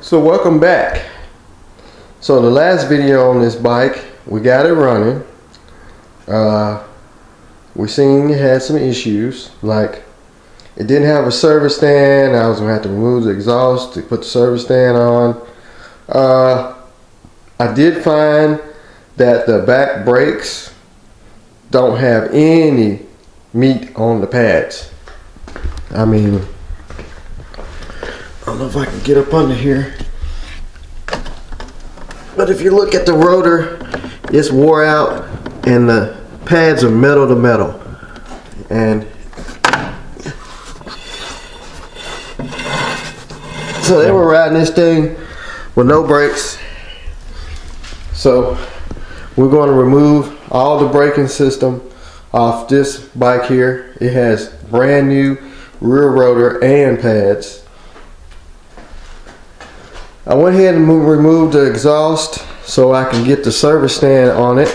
So welcome back. So the last video on this bike, we got it running. We seen it had some issues, like it didn't have a service stand. I was gonna have to remove the exhaust to put the service stand on. I did find that the back brakes don't have any meat on the pads. I mean, I don't know if I can get up under here, but if you look at the rotor, it's wore out and the pads are metal to metal. And so they were riding this thing with no brakes. So we're going to remove all the braking system off this bike here. It has brand new rear rotor and pads. I went ahead and removed the exhaust so I can get the service stand on it,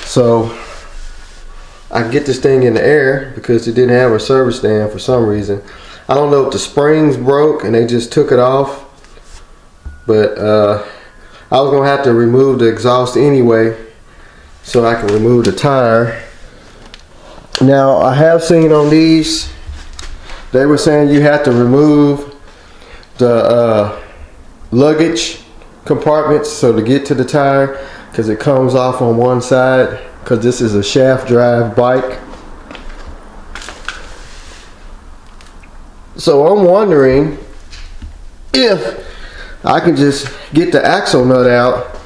so I can get this thing in the air, because it didn't have a service stand for some reason. I don't know if the springs broke and they just took it off, but I was gonna have to remove the exhaust anyway so I can remove the tire. Now I have seen on these, they were saying you have to remove the luggage compartments so to get to the tire, because it comes off on one side, because this is a shaft drive bike. So I'm wondering if I can just get the axle nut out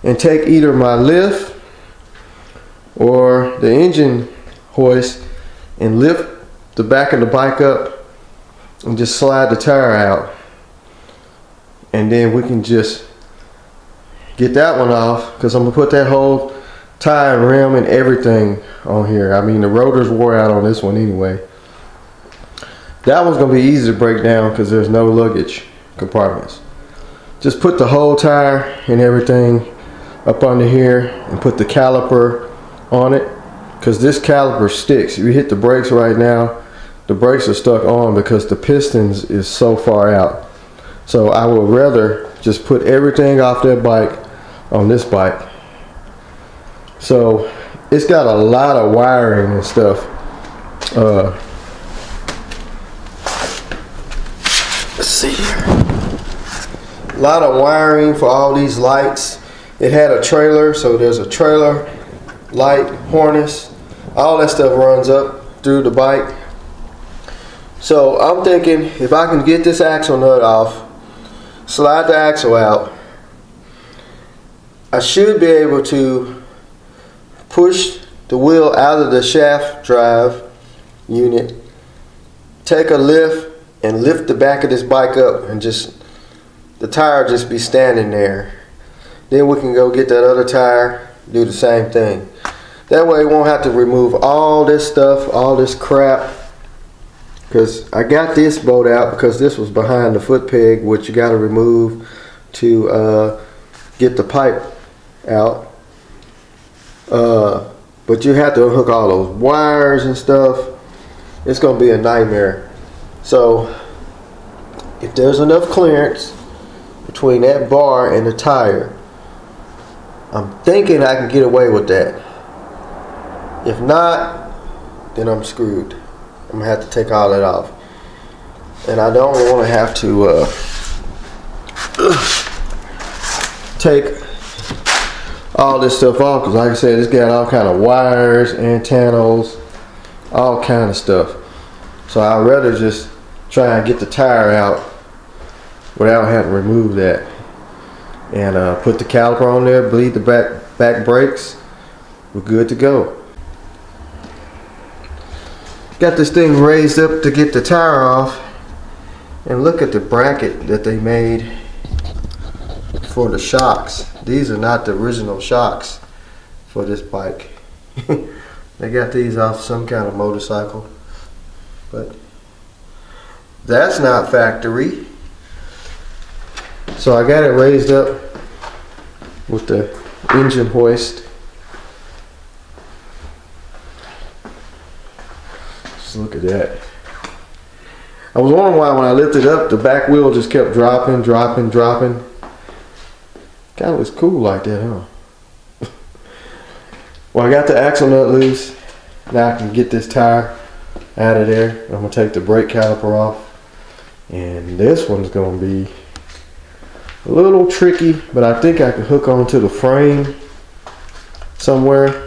and take either my lift or the engine hoist and lift the back of the bike up and just slide the tire out, and then we can just get that one off, because I'm gonna put that whole tire and rim and everything on here. I mean, the rotor's wore out on this one anyway. That one's gonna be easy to break down because there's no luggage compartments. Just put the whole tire and everything up under here and put the caliper on it, because this caliper sticks. If you hit the brakes right now, the brakes are stuck on because the pistons is so far out. So I would rather just put everything off that bike on this bike. So it's got a lot of wiring and stuff. Let's see here. A lot of wiring for all these lights. It had a trailer, so there's a trailer light, harness, all that stuff runs up through the bike. So I'm thinking if I can get this axle nut off, slide the axle out, I should be able to push the wheel out of the shaft drive unit, take a lift and lift the back of this bike up, and just the tire just be standing there. Then we can go get that other tire, do the same thing. That way we won't have to remove all this stuff, all this crap. Because I got this bolt out because this was behind the foot peg, which you got to remove to get the pipe out. But you have to unhook all those wires and stuff. It's going to be a nightmare. So if there's enough clearance between that bar and the tire, I'm thinking I can get away with that. If not, then I'm screwed. I'm gonna have to take all that off, and I don't want to have to take all this stuff off, because like I said, it's got all kind of wires, antennas, all kind of stuff. So I'd rather just try and get the tire out without having to remove that, and put the caliper on there, bleed the back brakes. We're good to go. Got this thing raised up to get the tire off, and look at the bracket that they made for the shocks. These are not the original shocks for this bike. They got these off some kind of motorcycle, but that's not factory. So I got it raised up with the engine hoist. Look at that. I was wondering why when I lifted up, the back wheel just kept dropping. Kind of was cool like that, huh? Well, I got the axle nut loose. Now I can get this tire out of there. I'm gonna take the brake caliper off. And this one's gonna be a little tricky, but I think I can hook onto the frame somewhere,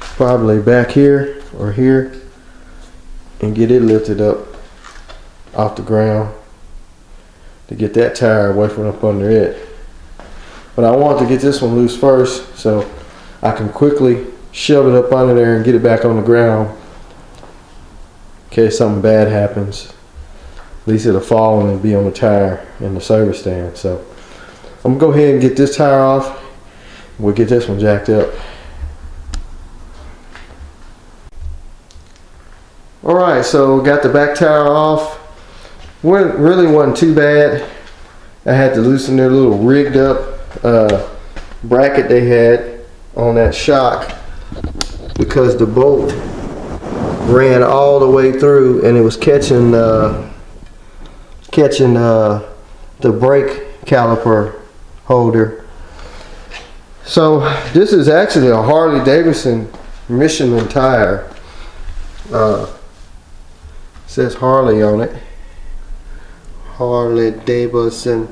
probably back here or here, and get it lifted up off the ground to get that tire away from up under it. But I want to get this one loose first so I can quickly shove it up under there and get it back on the ground in case something bad happens. At least it'll fall and be on the tire in the service stand. So I'm gonna go ahead and get this tire off. We'll get this one jacked up. Alright, so got the back tire off. Really wasn't too bad. I had to loosen their little rigged up bracket they had on that shock because the bolt ran all the way through and it was catching the brake caliper holder. So this is actually a Harley Davidson Michelin tire. Says Harley on it. Harley Davidson.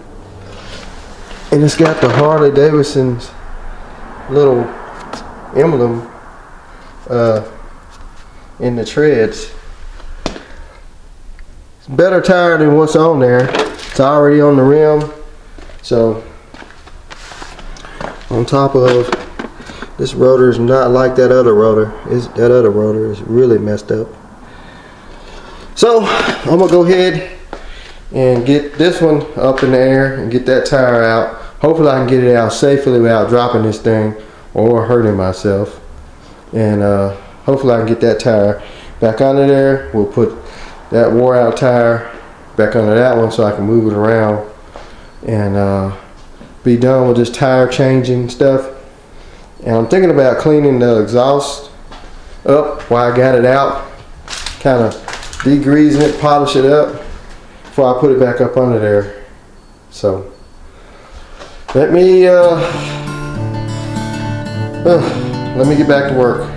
And it's got the Harley Davidson's little emblem in the treads. It's better tire than what's on there. It's already on the rim. So on top of this rotor is not like that other rotor. That other rotor is really messed up. So I'm gonna go ahead and get this one up in the air and get that tire out. Hopefully I can get it out safely without dropping this thing or hurting myself. And hopefully I can get that tire back under there. We'll put that wore out tire back under that one so I can move it around and be done with this tire changing stuff. And I'm thinking about cleaning the exhaust up while I got it out, kind of degreasing it, polish it up before I put it back up under there. So let me get back to work.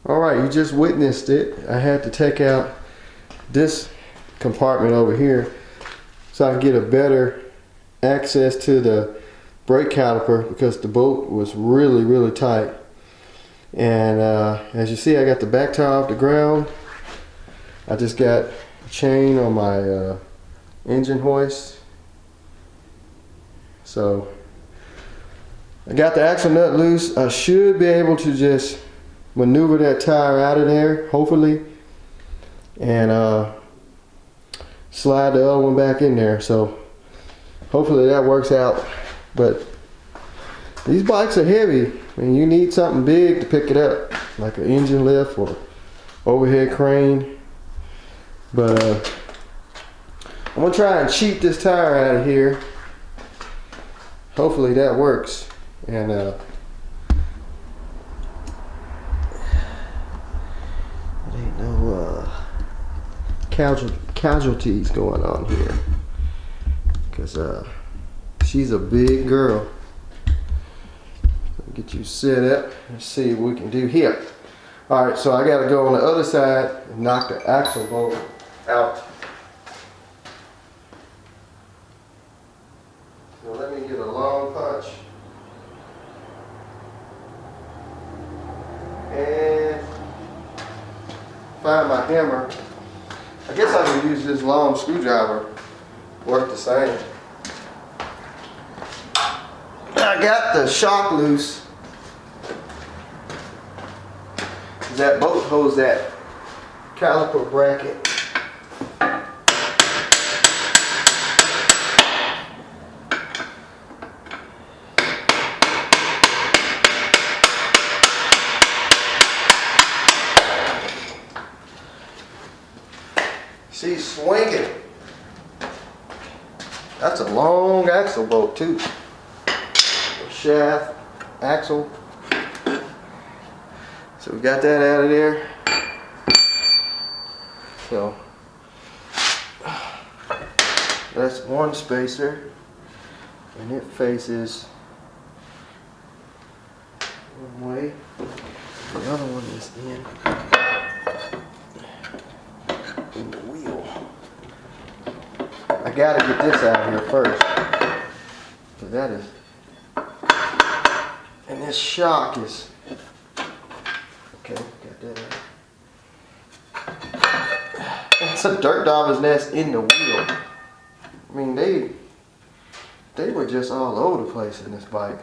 Alright, you just witnessed it. I had to take out this compartment over here so I can get a better access to the brake caliper because the bolt was really tight. And as you see, I got the back tire off the ground. I just got a chain on my engine hoist. So I got the axle nut loose. I should be able to just maneuver that tire out of there, hopefully, and slide the other one back in there. So hopefully that works out. But these bikes are heavy and you need something big to pick it up, like an engine lift or overhead crane. But I'm gonna try and cheat this tire out of here. Hopefully that works. And it ain't no casualties going on here, because she's a big girl. Get you set up and see what we can do here. All right, so I got to go on the other side and knock the axle bolt out. So let me get a long punch and find my hammer. I guess I can use this long screwdriver. Work the same. I got the shock loose. That bolt holds that caliper bracket. She's swinging. That's a long axle bolt too. Shaft, axle. So we got that out of there. So that's one spacer, and it faces one way. The other one is in the wheel. I gotta get this out of here first. So that is, and this shock is. Okay, got that out. It's a dirt dauber's nest in the wheel. I mean, they were just all over the place in this bike.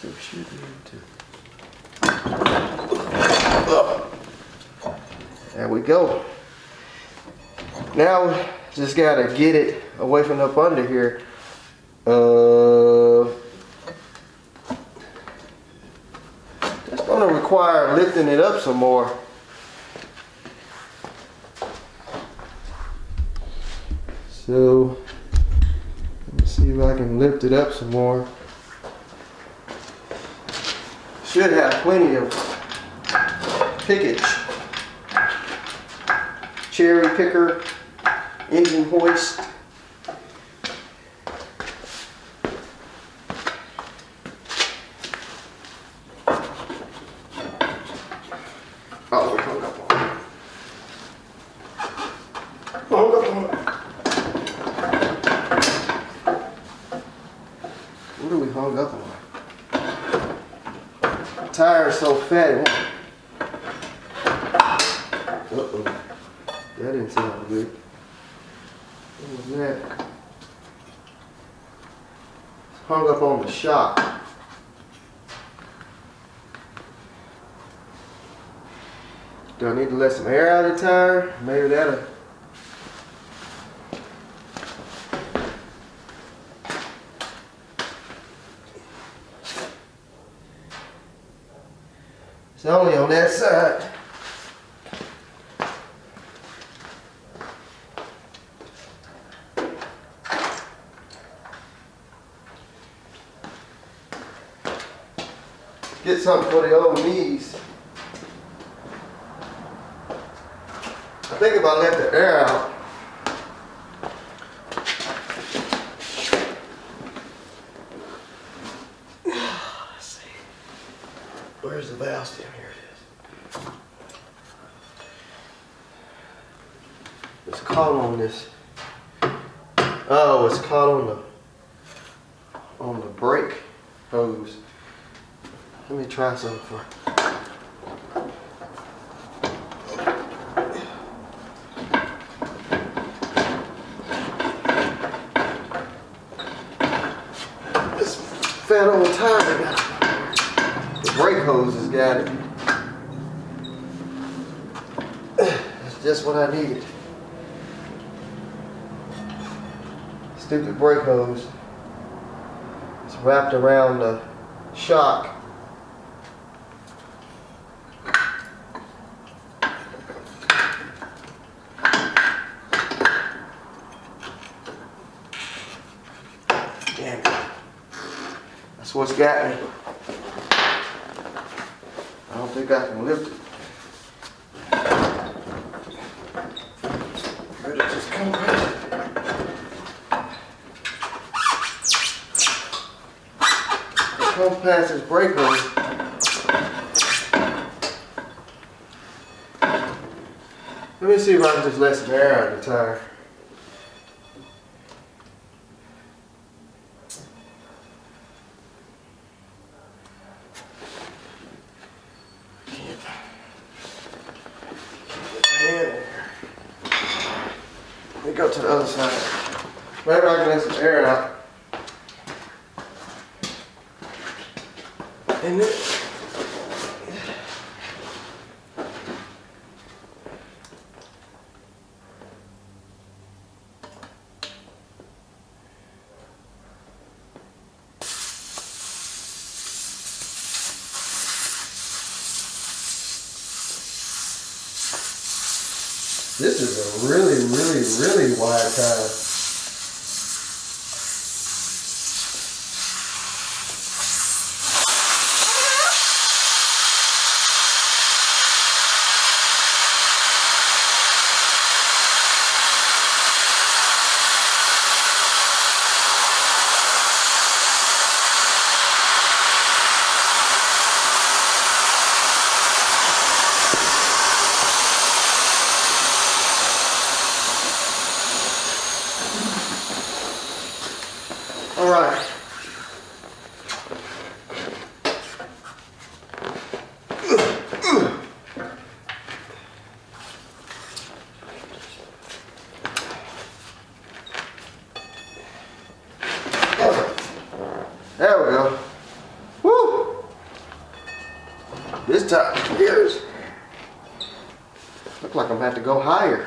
So we should be able to. There we go. Now we just gotta get it away from up under here. It's gonna require lifting it up some more. So let me see if I can lift it up some more. Should have plenty of pickage. Cherry picker, engine hoist. Oh, we hung up on it. Hung up on it. What are we hung up on? The tire is so fat. Uh-oh. That didn't sound good. What was that? Hung up on the shock. Do I need to let some air out of the tire? Maybe that'll. It's only on that side. Get something for the old knees. I think if I let the air out, let's see, where's the valve stem? Here it is. It's caught on this. Oh, it's caught on the brake hose. Let me try something for. This fat old tire got it. The brake hose has got it. That's just what I needed. Stupid brake hose. It's wrapped around the shock. That's what's got me. I don't think I can lift it. Better just come back. Come past this brake line. Let me see if I can just let some air out of the tire. Let me go to the other side. Maybe I can let some air out. And then, this is a really wide tire. All right. There we go. Woo! This time, here's. Look like I'm gonna have to go higher.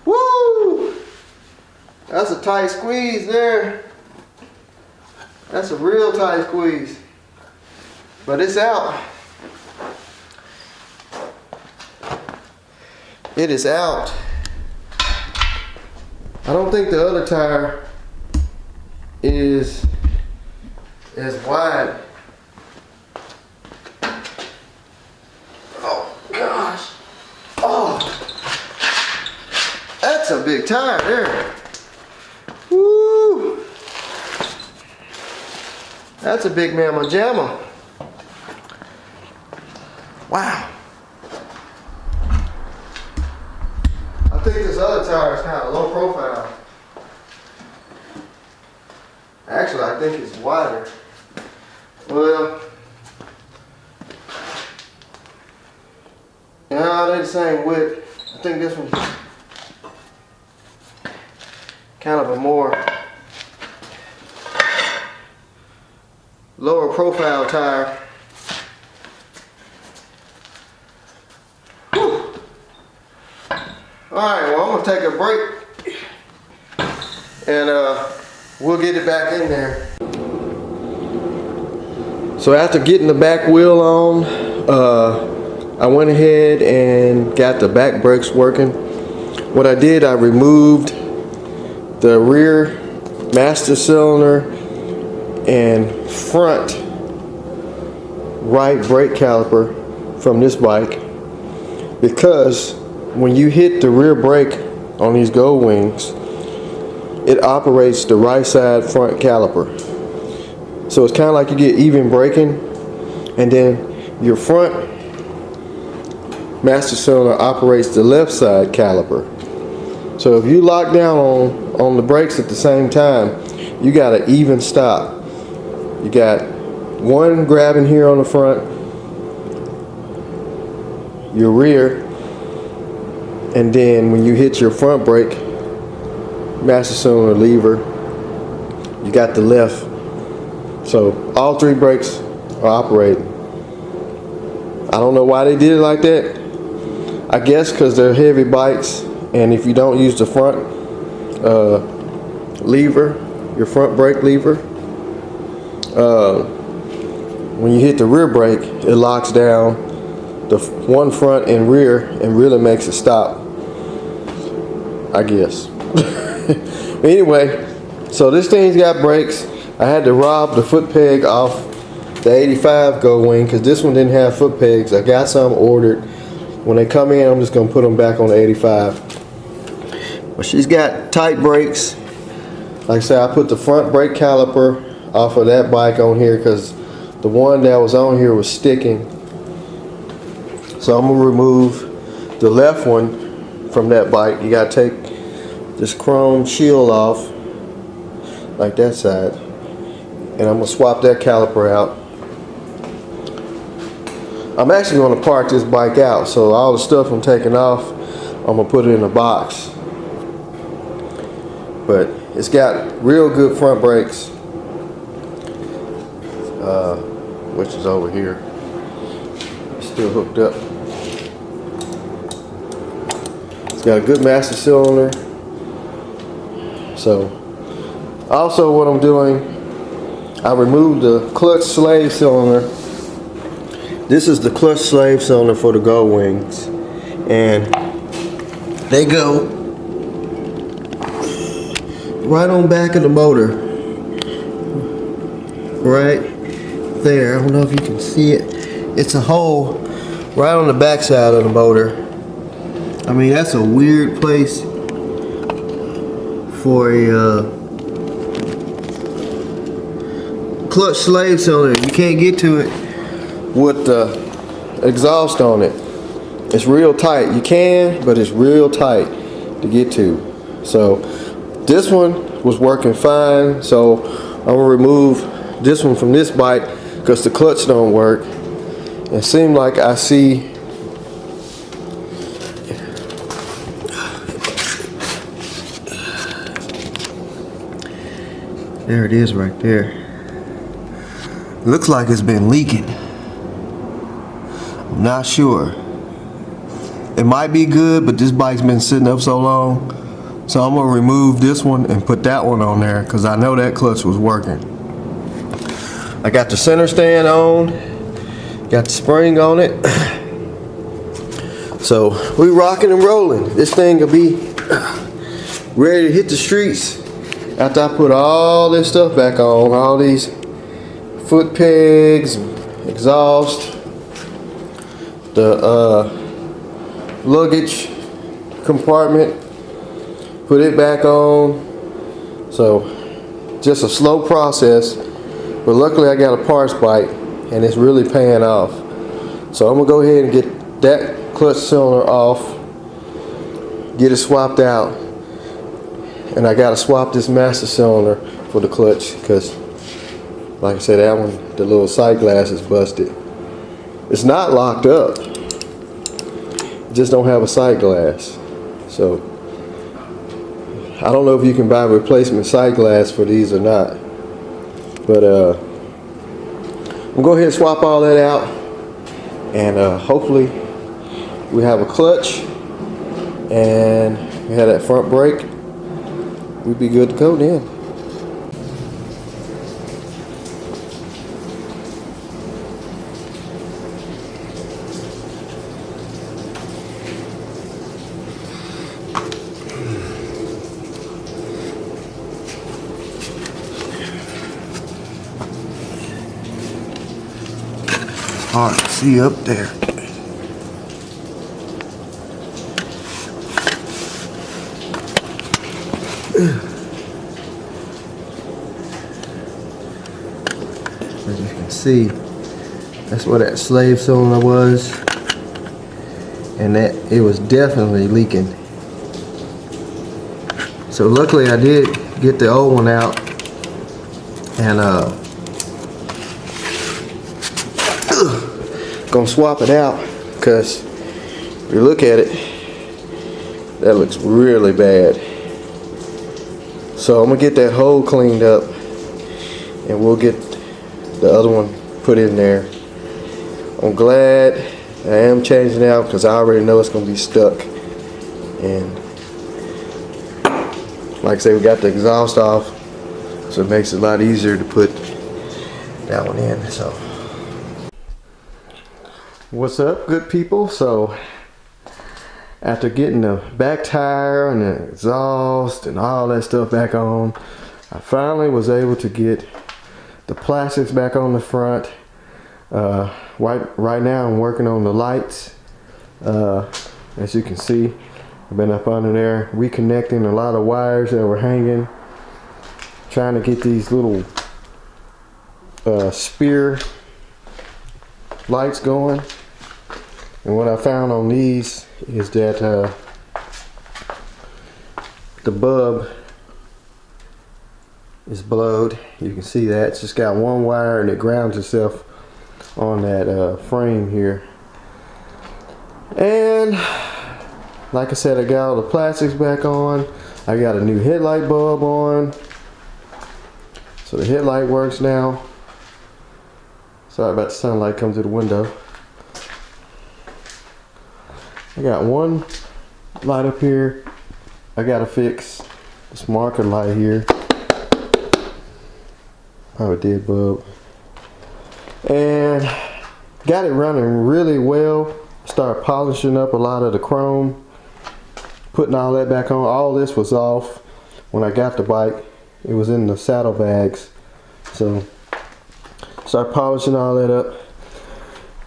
Woo! That's a tight squeeze there. That's a real tight squeeze. But it's out. It is out. I don't think the other tire is as wide. Oh gosh. Oh, that's a big tire there. Woo. That's a big mamma jamma. Wow. I think this other tire is kind of low profile. Actually, I think it's wider. Well, yeah, they're the same width. I think this one's kind of a more lower profile tire. Alright, well, I'm going to take a break and we'll get it back in there. So after getting the back wheel on, I went ahead and got the back brakes working. What I did, I removed the rear master cylinder and front right brake caliper from this bike, because when you hit the rear brake on these Goldwings, it operates the right side front caliper. So it's kind of like you get even braking, and then your front master cylinder operates the left side caliper. So if you lock down on the brakes at the same time, you got an even stop. You got one grabbing here on the front, your rear, and then when you hit your front brake master cylinder lever, you got the left. So all three brakes are operating. I don't know why they did it like that. I guess because they're heavy bikes, and if you don't use the front lever, your front brake lever, when you hit the rear brake, it locks down the one front and rear and really makes it stop, I guess. Anyway, so this thing's got brakes. I had to rob the foot peg off the 85 Goldwing because this one didn't have foot pegs. I got some ordered. When they come in, I'm just going to put them back on the 85. But she's got tight brakes. Like I said, I put the front brake caliper off of that bike on here because the one that was on here was sticking. So I'm going to remove the left one from that bike. You got to take this chrome shield off, like that side. And I'm going to swap that caliper out. I'm actually going to park this bike out, so all the stuff I'm taking off, I'm going to put it in a box. But it's got real good front brakes, which is over here. It's still hooked up. It's got a good master cylinder. So, also what I'm doing, I removed the clutch slave cylinder. This is the clutch slave cylinder for the Goldwings, and they go right on back of the motor, right there. I don't know if you can see it. It's a hole right on the back side of the motor. I mean, that's a weird place for a clutch slave cylinder. You can't get to it with the exhaust on it. It's real tight. You can, but it's real tight to get to. So this one was working fine, so I'm gonna remove this one from this bike because the clutch don't work. It seemed like I see there it is right there. Looks like it's been leaking. I'm not sure. It might be good, but this bike's been sitting up so long. So I'm gonna remove this one and put that one on there because I know that clutch was working. I got the center stand on, got the spring on it. So we rocking and rolling. This thing will be ready to hit the streets after I put all this stuff back on, all these foot pegs, exhaust, the luggage compartment, put it back on. So just a slow process, but luckily I got a parts bike and it's really paying off. So I'm gonna go ahead and get that clutch cylinder off, get it swapped out, and I gotta swap this master cylinder for the clutch because, like I said, that one, the little sight glass is busted. It's not locked up, it just don't have a sight glass. So I don't know if you can buy replacement sight glass for these or not, but I'm gonna go ahead and swap all that out, and hopefully we have a clutch and we have that front brake. We'd be good to go then. Hard to see up there. As you can see, that's where that slave cylinder was, and that it was definitely leaking. So luckily I did get the old one out, and gonna swap it out because if you look at it, that looks really bad. So I'm gonna get that hole cleaned up and we'll get the other one put in there. I'm glad I am changing out because I already know it's gonna be stuck. And like I say, we got the exhaust off, so it makes it a lot easier to put that one in. So What's up, good people? So after getting the back tire and the exhaust and all that stuff back on, I finally was able to get the plastics back on the front. Right now I'm working on the lights. As you can see, I've been up under there reconnecting a lot of wires that were hanging, trying to get these little spear lights going. And what I found on these is that the bulb is blowed. You can see that it's just got one wire and it grounds itself on that frame here. And like I said, I got all the plastics back on. I got a new headlight bulb on, so the headlight works now. Sorry about the sunlight coming through the window. I got one light up here. I gotta fix this marker light here. Oh, a dead bulb. And got it running really well. Start polishing up a lot of the chrome, putting all that back on. All this was off when I got the bike. It was in the saddlebags. So start polishing all that up.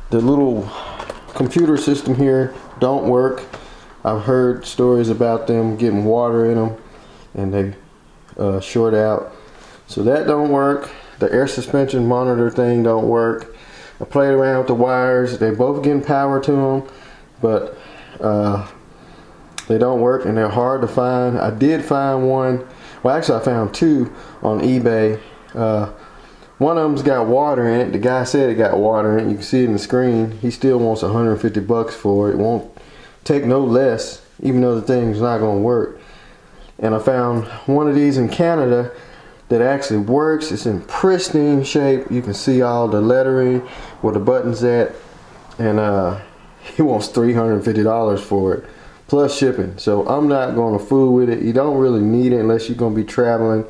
The little computer system here don't work. I've heard stories about them getting water in them and they short out. So that don't work. The air suspension monitor thing don't work. I played around with the wires. They both getting power to them, but they don't work and they're hard to find. I did find one. Well, actually I found two on eBay. One of them's got water in it. The guy said it got water in it. You can see it in the screen. He still wants 150 bucks for it. It won't take no less, even though the thing's not going to work. And I found one of these in Canada that actually works. It's in pristine shape. You can see all the lettering, where the button's at. And he wants $350 for it, plus shipping. So I'm not going to fool with it. You don't really need it unless you're going to be traveling.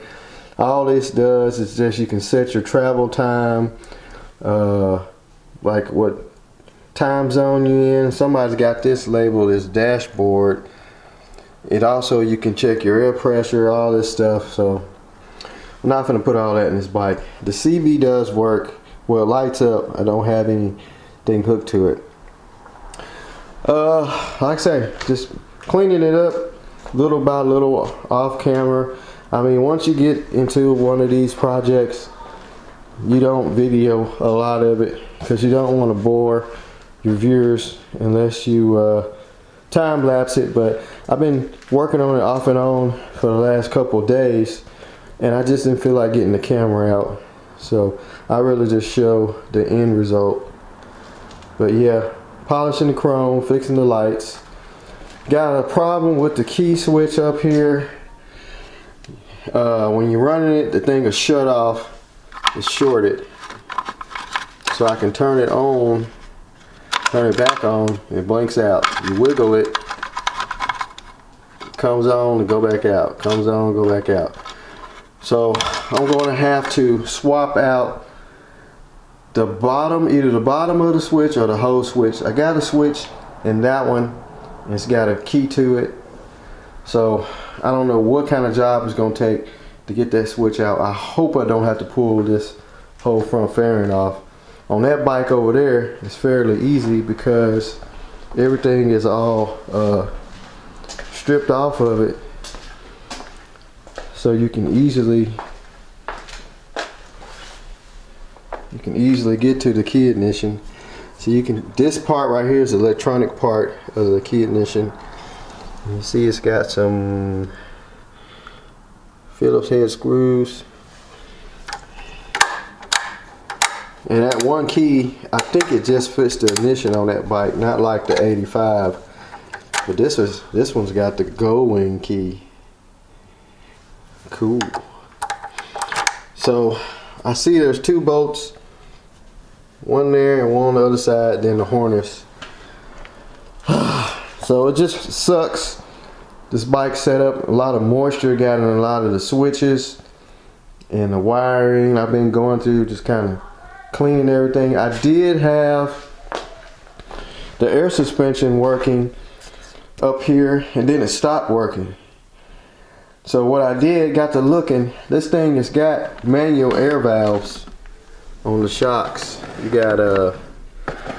All this does is just you can set your travel time, like what time zone you in. Somebody's got this labeled as dashboard. It also, you can check your air pressure, all this stuff. So I'm not going to put all that in this bike. The CB does work. Well, it lights up. I don't have anything hooked to it. Like I say, just cleaning it up little by little off camera. I mean, once you get into one of these projects, you don't video a lot of it because you don't want to bore your viewers unless you time lapse it. But I've been working on it off and on for the last couple of days, and I just didn't feel like getting the camera out, so I really just show the end result. But yeah, polishing the chrome, fixing the lights. Got a problem with the key switch up here. When you're running it, the thing will shut off. It's shorted, so I can turn it on, turn it back on. It blinks out. You wiggle it, comes on and go back out, comes on, go back out. So I'm going to have to swap out the bottom, either the bottom of the switch or the whole switch. I got a switch in that one, and it's got a key to it. So I don't know what kind of job it's going to take to get that switch out. I hope I don't have to pull this whole front fairing off. On that bike over there, it's fairly easy because everything is all stripped off of it. So you can easily get to the key ignition. So you can, this part right here is the electronic part of the key ignition. You see it's got some Phillips head screws. And that one key, I think it just fits the ignition on that bike, not like the 85. But this one's got the Goldwing key. Cool. So I see there's two bolts, one there and one on the other side, then the harness. So it just sucks. This bike set up, a lot of moisture got in a lot of the switches and the wiring. I've been going through just kind of cleaning everything. I did have the air suspension working up here, and then it stopped working. So what I did, got to looking, this thing has got manual air valves on the shocks. You got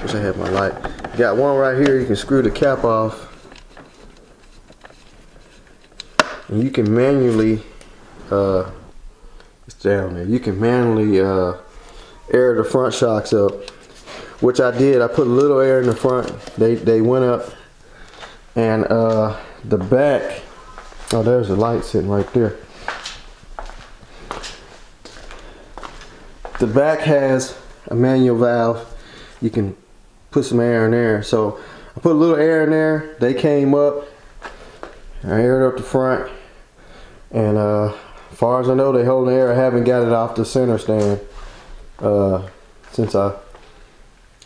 wish I had my light. You got one right here, you can screw the cap off. And you can manually it's down there. You can manually air the front shocks up, which I did. I put a little air in the front. They went up, and the back. Oh, there's a light sitting right there. The back has a manual valve. You can put some air in there. So I put a little air in there. They came up. I aired up the front, and as far as I know, they hold the air. I haven't got it off the center stand since I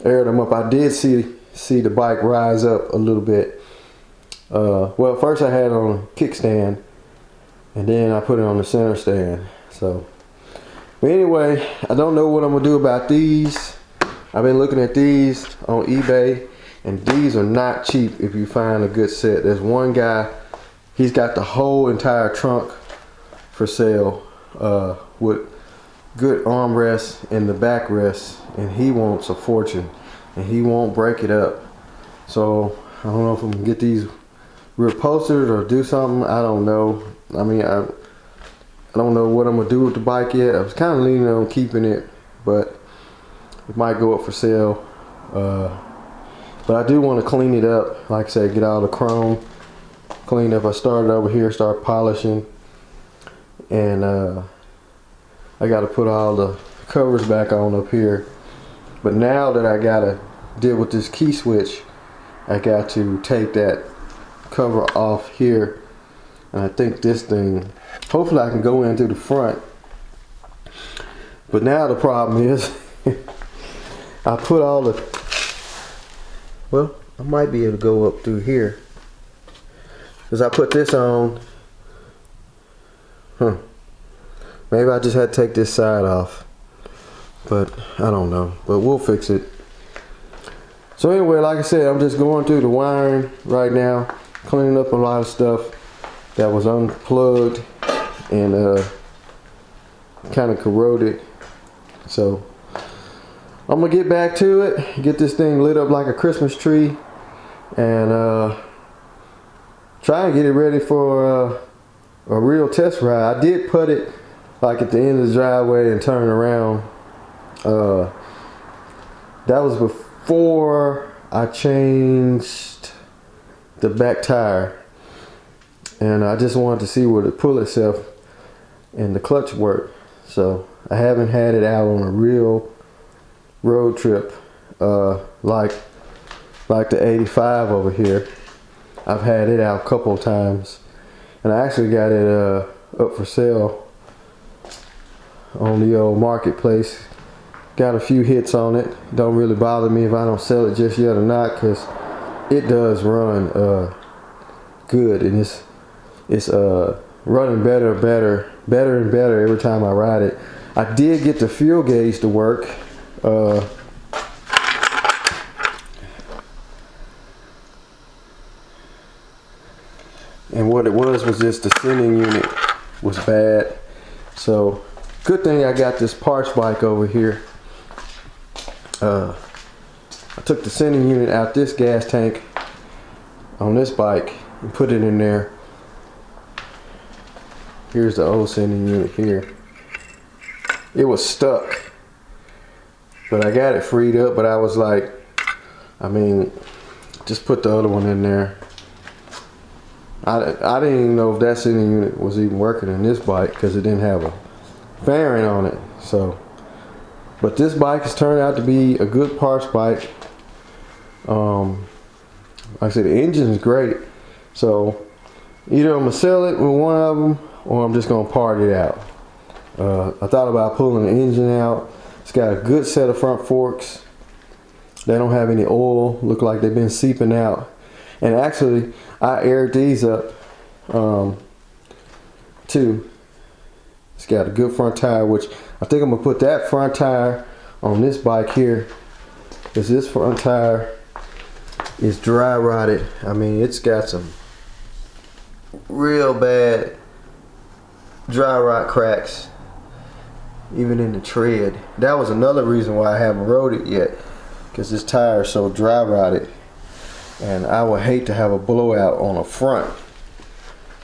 aired them up. I did see the bike rise up a little bit. Well, first I had it on a kickstand, and then I put it on the center stand. So, but anyway, I don't know what I'm gonna do about these. I've been looking at these on eBay, and these are not cheap if you find a good set. There's one guy, he's got the whole entire trunk for sale with good armrests and the backrests, and he wants a fortune, and he won't break it up. So I don't know if I'm gonna get these reupholstered or do something. I don't know. I mean, I don't know what I'm gonna do with the bike yet. I was kind of leaning on keeping it, but it might go up for sale. But I do want to clean it up. Like I said, get all the chrome cleaned up. I started over here, start polishing, and I got to put all the covers back on up here. But now that I got to deal with this key switch, I got to take that cover off here, and I think this thing, hopefully I can go in through the front. But now the problem is I put all the, well, I might be able to go up through here, because I put this on. Maybe I just had to take this side off, but I don't know, but we'll fix it. So anyway, like I said, I'm just going through the wiring right now, cleaning up a lot of stuff that was unplugged and kind of corroded. So I'm gonna get back to it, get this thing lit up like a Christmas tree, and try and get it ready for a real test ride. I did put it like at the end of the driveway and turn around. That was before I changed the back tire, and I just wanted to see would it pull itself and the clutch work. So I haven't had it out on a real road trip like the 85 over here. I've had it out a couple of times, and I actually got it up for sale on the old marketplace. Got a few hits on it. Don't really bother me if I don't sell it just yet or not, because it does run good, and it's running better and better every time I ride it. I did get the fuel gauge to work. And what it was just the sending unit was bad. So good thing I got this parts bike over here. I took the sending unit out this gas tank on this bike and put it in there. Here's the old sending unit here. It was stuck, but I got it freed up. But I was like, I mean, just put the other one in there. I didn't even know if that sending unit was even working in this bike, because it didn't have a fairing on it. So, but this bike has turned out to be a good parts bike. Like I said, the engine is great. So either I'm gonna sell it with one of them, or I'm just gonna part it out. I thought about pulling the engine out. It's got a good set of front forks. They don't have any oil. Look like they've been seeping out. And actually, I aired these up too. It's got a good front tire, which I think I'm gonna put that front tire on this bike here, because this front tire is dry rotted. I mean, it's got some real bad dry rot cracks even in the tread. That was another reason why I haven't rode it yet, because this tire is so dry rotted, and I would hate to have a blowout on a front.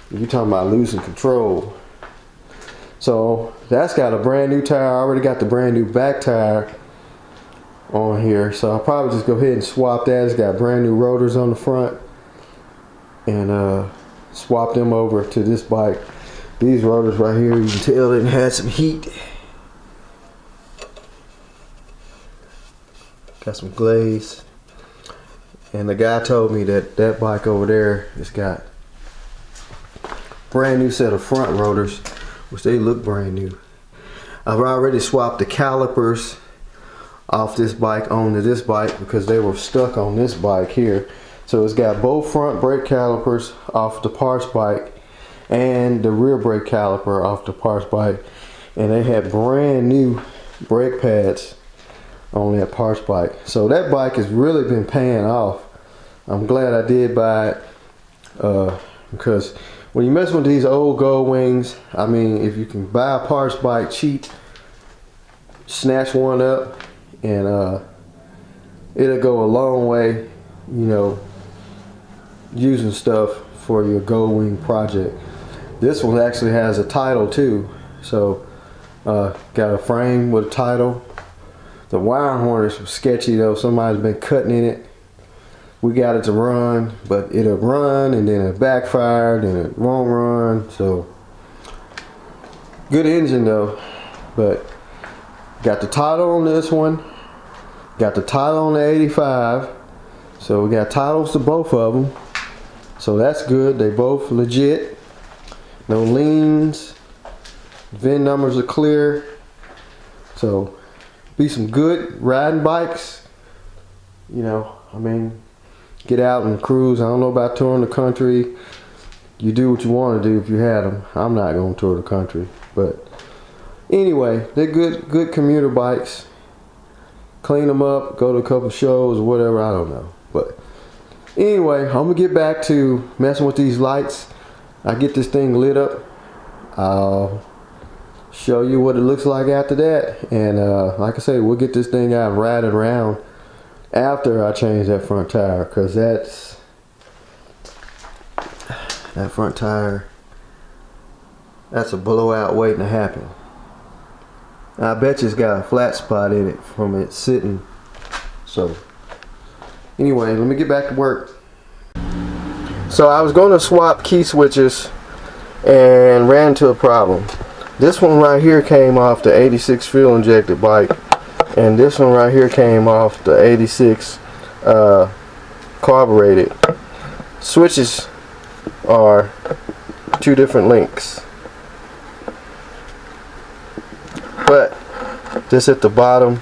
You're talking about losing control. So that's got a brand new tire. I already got the brand new back tire on here, so I'll probably just go ahead and swap that. It's got brand new rotors on the front, and swap them over to this bike. These rotors right here, you can tell it had some heat. Got some glaze. And the guy told me that that bike over there has got brand new set of front rotors, which they look brand new. I've already swapped the calipers off this bike onto this bike because they were stuck on this bike here. So it's got both front brake calipers off the parts bike and the rear brake caliper off the parts bike, and they had brand new brake pads on that parts bike. So that bike has really been paying off. I'm glad I did buy it, because when you mess with these old Goldwings, I mean, if you can buy a parts bike cheap, snatch one up, and it'll go a long way, you know, using stuff for your Goldwing project. This one actually has a title too, so got a frame with a title. The wire harness was sketchy though. Somebody's been cutting in it. We got it to run, but it'll run and then it backfired and it won't run. So good engine though. But got the title on this one. Got the title on the 85. So we got titles to both of them. So that's good. They both legit. No liens. VIN numbers are clear. So be some good riding bikes. You know, I mean, get out and cruise. I don't know about touring the country. You do what you want to do if you had them. I'm not going to tour the country. But anyway, they're good commuter bikes. Clean them up, go to a couple shows or whatever, I don't know. But anyway, I'm going to get back to messing with these lights. I get this thing lit up. I'll show you what it looks like after that. And like I say, we'll get this thing out and ride it around after I change that front tire, because that front tire, that's a blowout waiting to happen. I bet you it's got a flat spot in it from it sitting. So anyway, let me get back to work. So I was going to swap key switches and ran into a problem. This one right here came off the 86 fuel injected bike, and this one right here came off the 86 carbureted. Switches are two different links, but just at the bottom,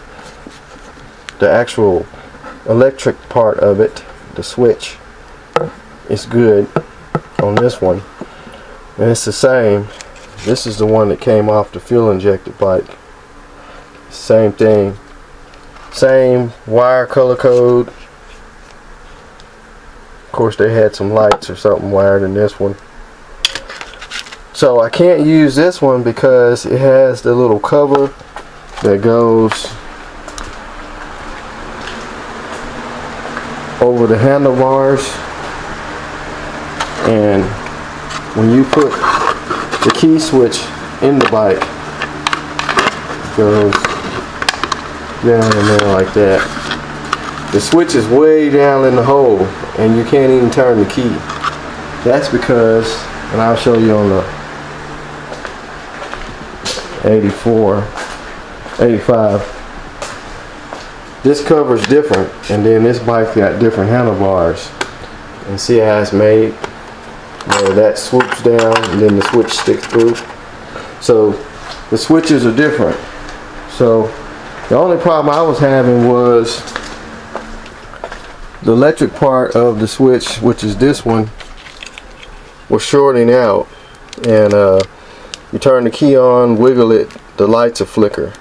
the actual electric part of it, the switch, is good on this one, and it's the same. This is the one that came off the fuel injected bike. Same thing, same wire color code. Of course, they had some lights or something wired in this one. So I can't use this one because it has the little cover that goes over the handlebars, and when you put the key switch in the bike, it goes down in there like that. The switch is way down in the hole and you can't even turn the key. That's because, and I'll show you on the 85, this cover's different, and then this bike's got different handlebars. And see how it's made, where that swoops down and then the switch sticks through. So the switches are different. So the only problem I was having was the electric part of the switch, which is this one, was shorting out, and you turn the key on, wiggle it, the lights will flicker.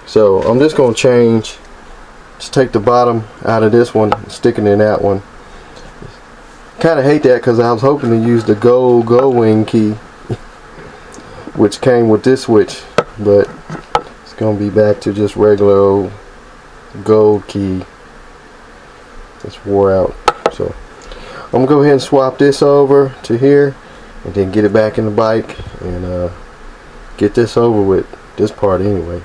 So I'm just going to change Just take the bottom out of this one, stick it in that one. Kind of hate that because I was hoping to use the Goldwing key, which came with this switch, but it's gonna be back to just regular old gold key. It's wore out. So I'm gonna go ahead and swap this over to here and then get it back in the bike and get this over with, this part anyway.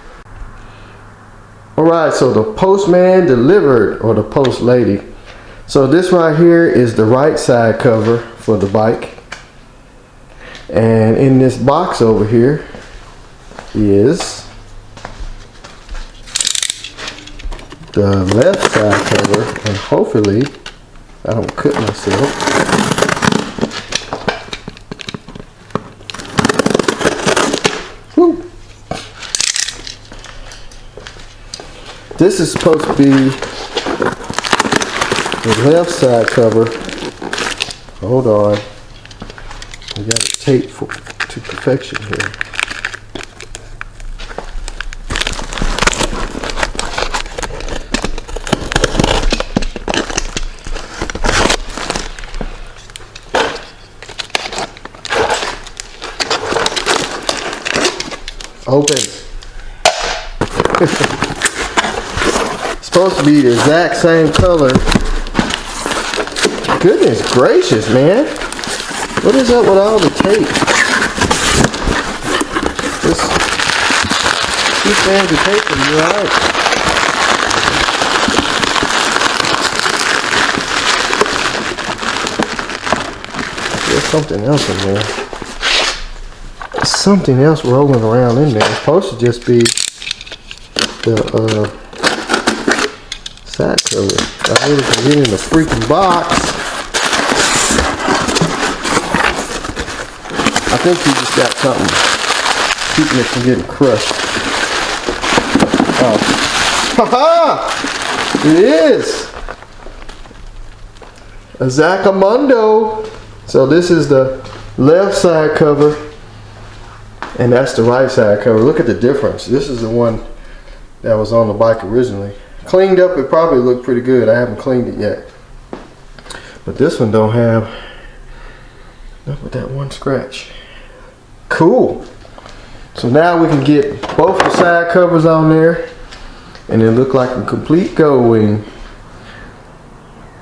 Alright, so the postman delivered, or the post lady. So this right here is the right side cover for the bike, and in this box over here is the left side cover, and hopefully I don't cut myself. Woo. This is supposed to be the left side cover. Hold on, we got it taped to perfection here. Open. Supposed to be the exact same color. Goodness gracious, man. What is up with all the tape? These fans are taping, you alright? There's something else in there. Something else rolling around in there. It's supposed to just be the side cover. I really can get in the freaking box. I think he just got something keeping it from getting crushed. Oh, haha! It is a Zaccamundo. So this is the left side cover. And that's the right side cover. Look at the difference. This is the one that was on the bike originally. Cleaned up, it probably looked pretty good. I haven't cleaned it yet. But this one don't have, not with that one scratch. Cool. So now we can get both the side covers on there and it look like a complete Goldwing.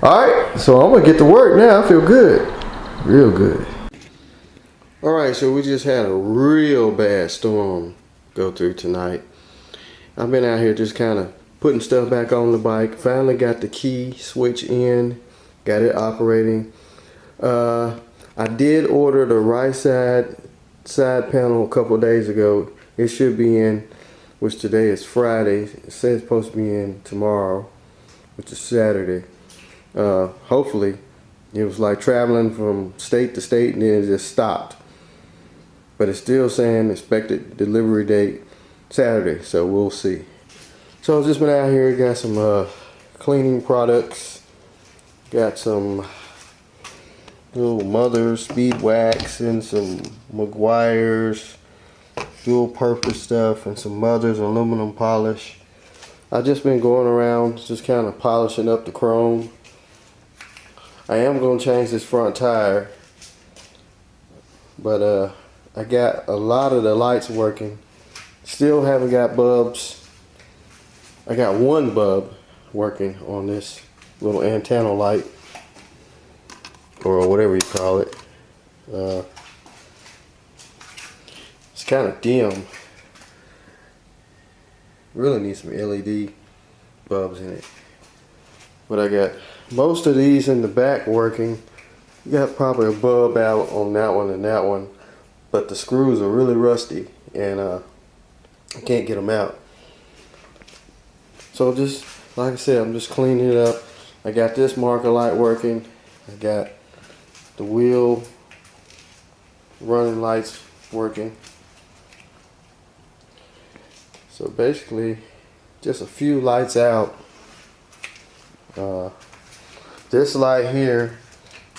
Alright, so I'm gonna get to work now. I feel good. Real good. Alright, so we just had a real bad storm go through tonight. I've been out here just kind of putting stuff back on the bike. Finally got the key switch in, got it operating. I did order the right side panel a couple days ago. It should be in, which today is Friday. It says it's supposed to be in tomorrow, which is Saturday. Hopefully. It was like traveling from state to state and then it just stopped. But it's still saying expected delivery date Saturday, so we'll see. So I've just been out here, got some cleaning products, got some little Mother speed wax and some McGuire's dual purpose stuff and some Mother's aluminum polish. I've just been going around just kind of polishing up the chrome. I am going to change this front tire, but I got a lot of the lights working. Still haven't got bulbs. I got one bulb working on this little antenna light, or whatever you call it. It's kind of dim. Really need some LED bulbs in it. But I got most of these in the back working. You got probably a bulb out on that one and that one. But the screws are really rusty and I can't get them out. So just like I said, I'm just cleaning it up. I got this marker light working. I got the wheel running lights working. So basically just a few lights out. This light here,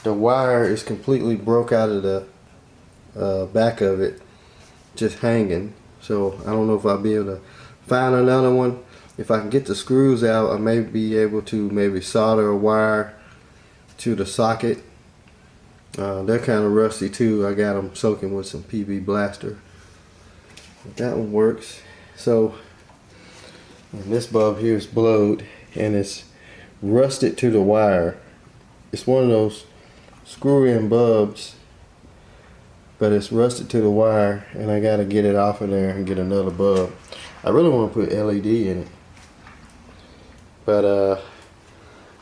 the wire is completely broke out of the back of it, just hanging. So I don't know if I'll be able to find another one. if I can get the screws out, I may be able to maybe solder a wire to the socket. They're kind of rusty too. I got them soaking with some PB Blaster. But that one works. So, and this bulb here is blowed and it's rusted to the wire. It's one of those screw-in bulbs, but it's rusted to the wire, and I gotta get it off of there and get another bulb. I really want to put LED in it, but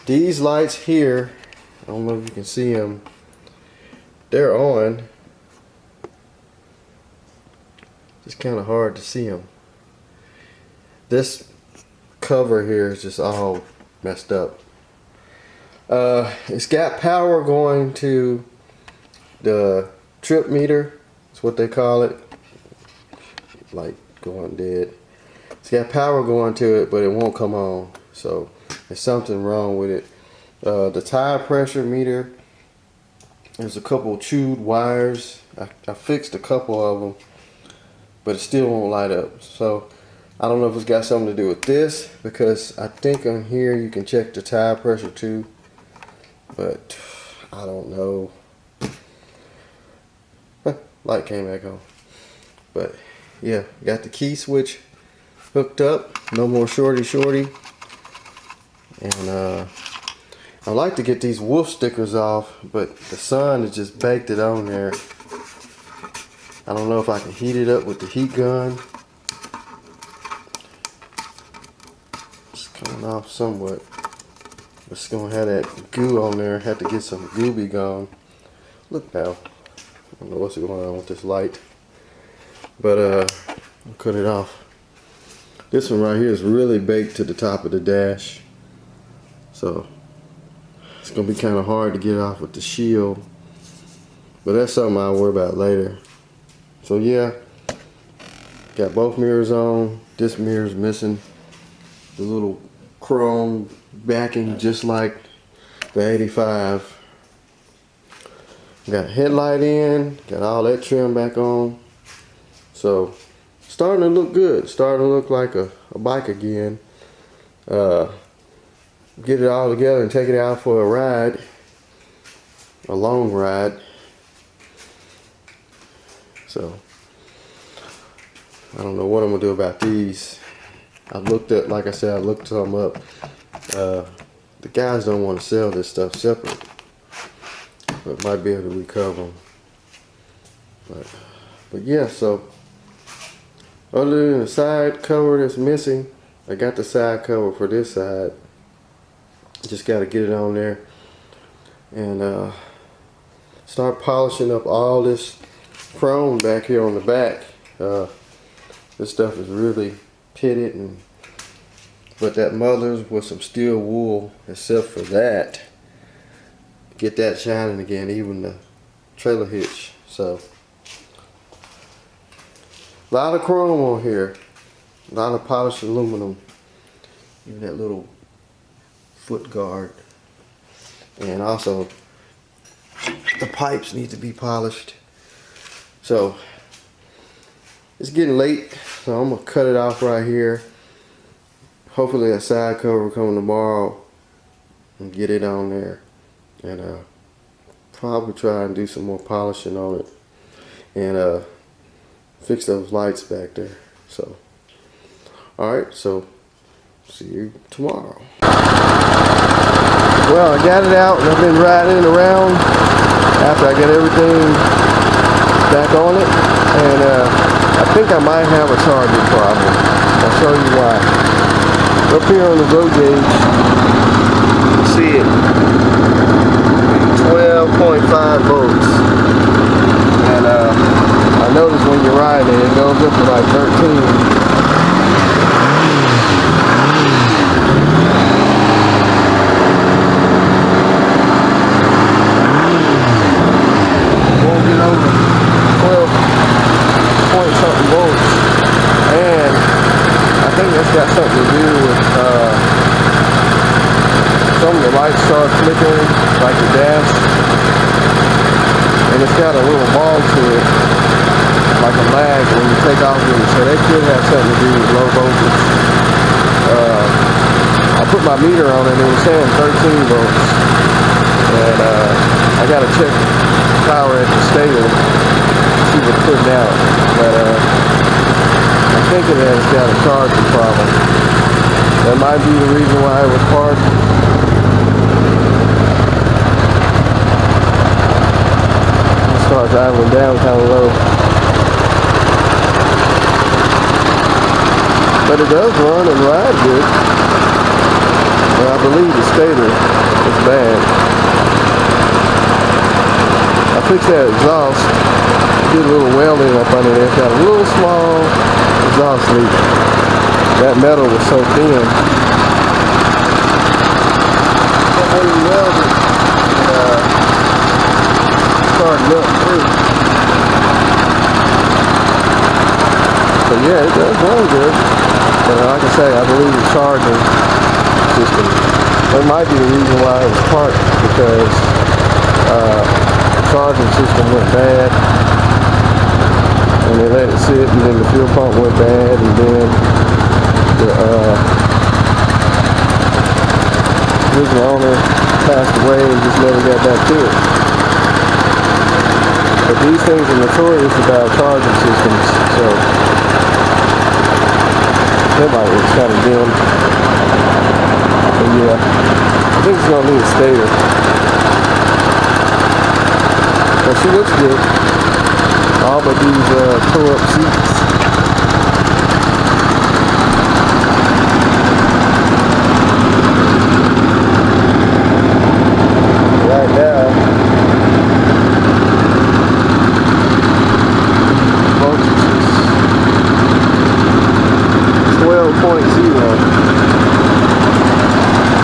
these lights here, I don't know if you can see them, they're on. It's kind of hard to see them. This cover here is just all messed up. It's got power going to the trip meter. That's what they call it. Light going dead. It's got power going to it, but it won't come on. So there's something wrong with it. The tire pressure meter, there's a couple chewed wires. I fixed a couple of them, but it still won't light up. So I don't know if it's got something to do with this, because I think on here you can check the tire pressure too, but I don't know. Light came back on. But yeah, got the key switch hooked up. No more shorty. And I like to get these wolf stickers off, but the sun has just baked it on there. I don't know if I can heat it up with the heat gun. It's coming off somewhat. It's gonna have that goo on there. Have to get some gooby gone. Look now. I don't know what's going on with this light, but I'll cut it off. This one right here is really baked to the top of the dash, so it's gonna be kind of hard to get off with the shield, but that's something I'll worry about later. So yeah, got both mirrors on. This mirror is missing the little chrome backing, just like the 85. Got headlight in, got all that trim back on. So starting to look good, starting to look like a bike again. Get it all together and take it out for a ride, a long ride. So I don't know what I'm gonna do about these. I looked at, like I said, I looked some up. The guys don't want to sell this stuff separate, but might be able to recover them. But yeah, so other than the side cover that's missing, I got the side cover for this side. Just got to get it on there and start polishing up all this chrome back here on the back. This stuff is really pitted, but that muzzler's with some steel wool, except for that. Get that shining again, even the trailer hitch. So a lot of chrome on here, a lot of polished aluminum, even that little foot guard, and also the pipes need to be polished. So it's getting late, so I'm gonna cut it off right here. Hopefully a side cover will come tomorrow and get it on there, and probably try and do some more polishing on it and fix those lights back there. So alright, so see you tomorrow. Well, I got it out and I've been riding it around after I got everything back on it, and I think I might have a charging problem. I'll show you why. Up here on the road gauge, you can see it, 12.5 volts, and I noticed when you're riding it goes up to like 13. Won't get over 12 point something volts, and I think that's got something to do with some of the lights start flickering, like the dash, and it's got a little ball to it, like a lag when you take off with it, so that could have something to do with low voltage. I put my meter on it and it was saying 13 volts. And I gotta check power at the stator, see what's putting out. But I'm thinking that it's got a charging problem. That might be the reason why it was parked. It starts idling down kind of low. But it does run and ride good. And I believe the stator is bad. I fixed that exhaust. Did a little welding up under there. Got a little small exhaust leak. That metal was so thin. But when you weld it, it started melting through. So yeah, it does run good. But like I say, I believe the charging system, that might be the reason why it was parked, because the charging system went bad. And they let it sit, and then the fuel pump went bad, and then the original owner passed away and just never got back to it. But these things are notorious about charging systems, so that light was kind of dim. But yeah, I think it's gonna need a stator. But she looks good. All but these pull-up seats. Right now, voltage is 12.0.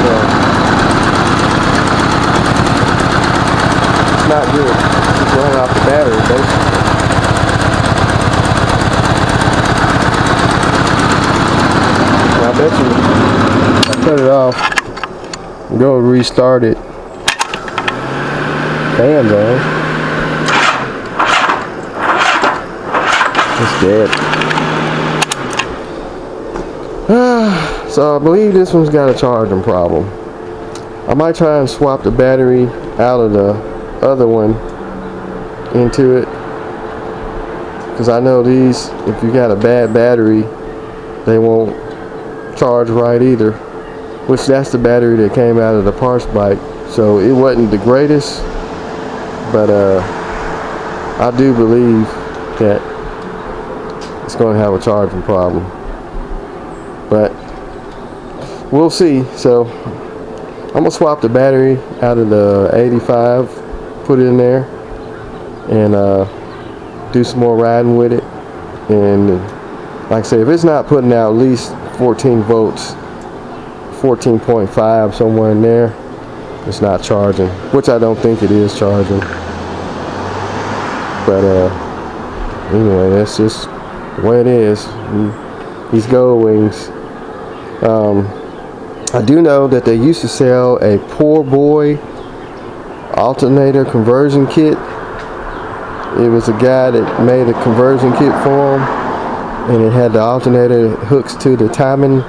So, it's not good. It's running off the battery, basically. I bet you I cut it off, go restart it, fan's on, it's dead. So I believe this one's got a charging problem. I might try and swap the battery out of the other one into it, because I know these, if you got a bad battery, they won't charge right either, which that's the battery that came out of the parts bike, so it wasn't the greatest, but I do believe that it's going to have a charging problem, but we'll see. So I'm gonna swap the battery out of the 85, put it in there, and do some more riding with it. And like I say, if it's not putting out at least 14 volts, 14.5, somewhere in there, it's not charging, which I don't think it is charging. But anyway, that's just the way it is. These Goldwings. I do know that they used to sell a poor boy alternator conversion kit. It was a guy that made a conversion kit for him, and it had the alternator hooks to the timing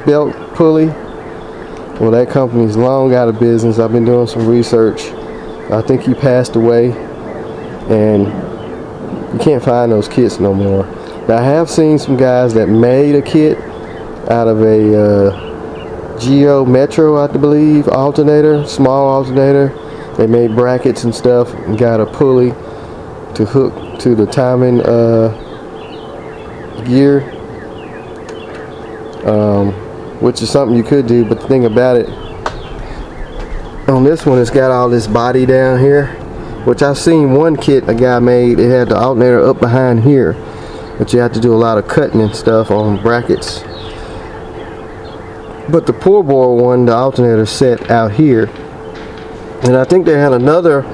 belt pulley. Well, that company's long out of business. I've been doing some research. I think he passed away, and you can't find those kits no more. Now, I have seen some guys that made a kit out of a GL I believe alternator, small alternator. They made brackets and stuff and got a pulley to hook to the timing gear, which is something you could do. But the thing about it, on this one, it's got all this body down here, which I've seen one kit a guy made. It had the alternator up behind here, but you have to do a lot of cutting and stuff on brackets. But the poor boy one, the alternator set out here, and I think they had another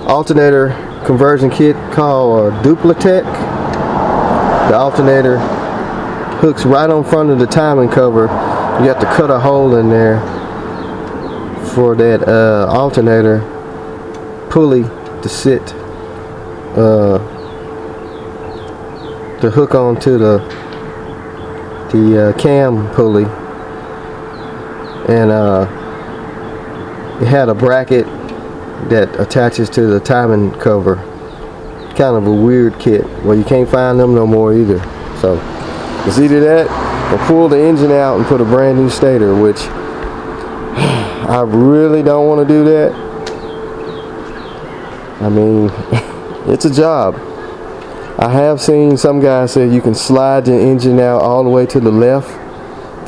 alternator conversion kit called Duplatec. The alternator hooks right on front of the timing cover. You have to cut a hole in there for that alternator pulley to sit, to hook onto the cam pulley. and it had a bracket that attaches to the timing cover. Kind of a weird kit. Well, you can't find them no more either. So it's either that or pull the engine out and put a brand new stator, which I really don't want to do that. I mean, it's a job. I have seen some guys say you can slide the engine out all the way to the left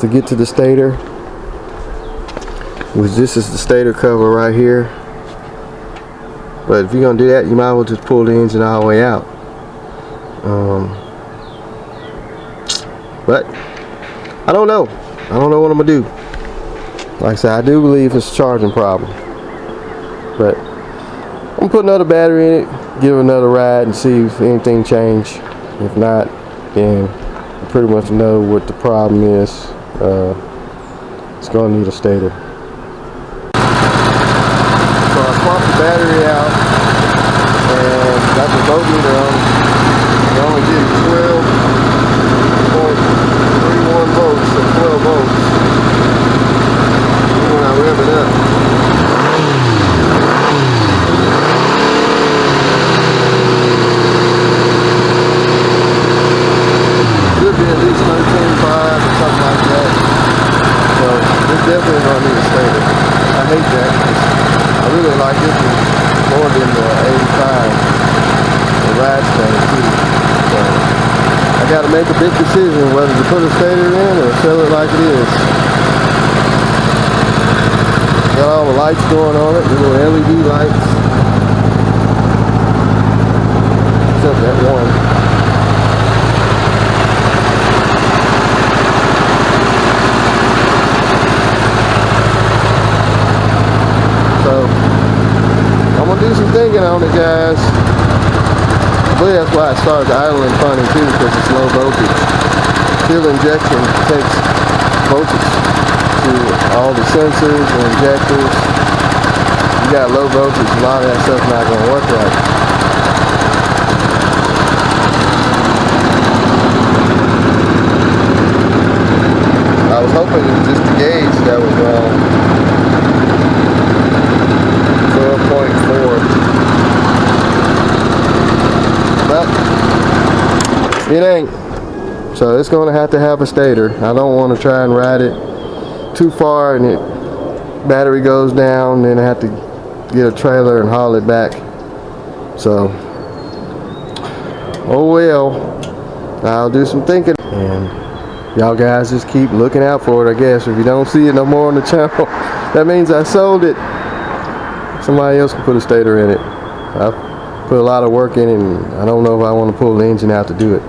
to get to the stator. Which this is the stator cover right here. But if you're gonna do that, you might as well just pull the engine all the way out. But I don't know. I don't know what I'm gonna do. Like I said, I do believe it's a charging problem. But I'm gonna put another battery in it, give it another ride, and see if anything changed. If not, then I pretty much know what the problem is. It's gonna need a stator. So I swapped the battery out and got the voltmeter on. It only gives 12.31 volts, so 12 volts. When I rev it up, should be at least 13.5 or something like that. So it's definitely gonna need a stator. I hate that. I really like this one more than the 85, the ride stator too. So I got to make a big decision whether to put a stator in or sell it like it is. Got all the lights going on it, little LED lights. Except that one. Do some thinking on it, guys. I believe that's why it starts idling funny too, because it's low voltage. Fuel injection takes voltage to all the sensors and injectors. You got low voltage, a lot of that stuff's not going to work right. I was hoping it was just the gauge that was wrong. 12.4, but it ain't, so it's going to have a stator. I don't want to try and ride it too far and it battery goes down, then I have to get a trailer and haul it back. So oh well, I'll do some thinking, and y'all guys just keep looking out for it. I guess if you don't see it no more on the channel, that means I sold it. Somebody else can put a stator in it. I've put a lot of work in it, and I don't know if I want to pull the engine out to do it.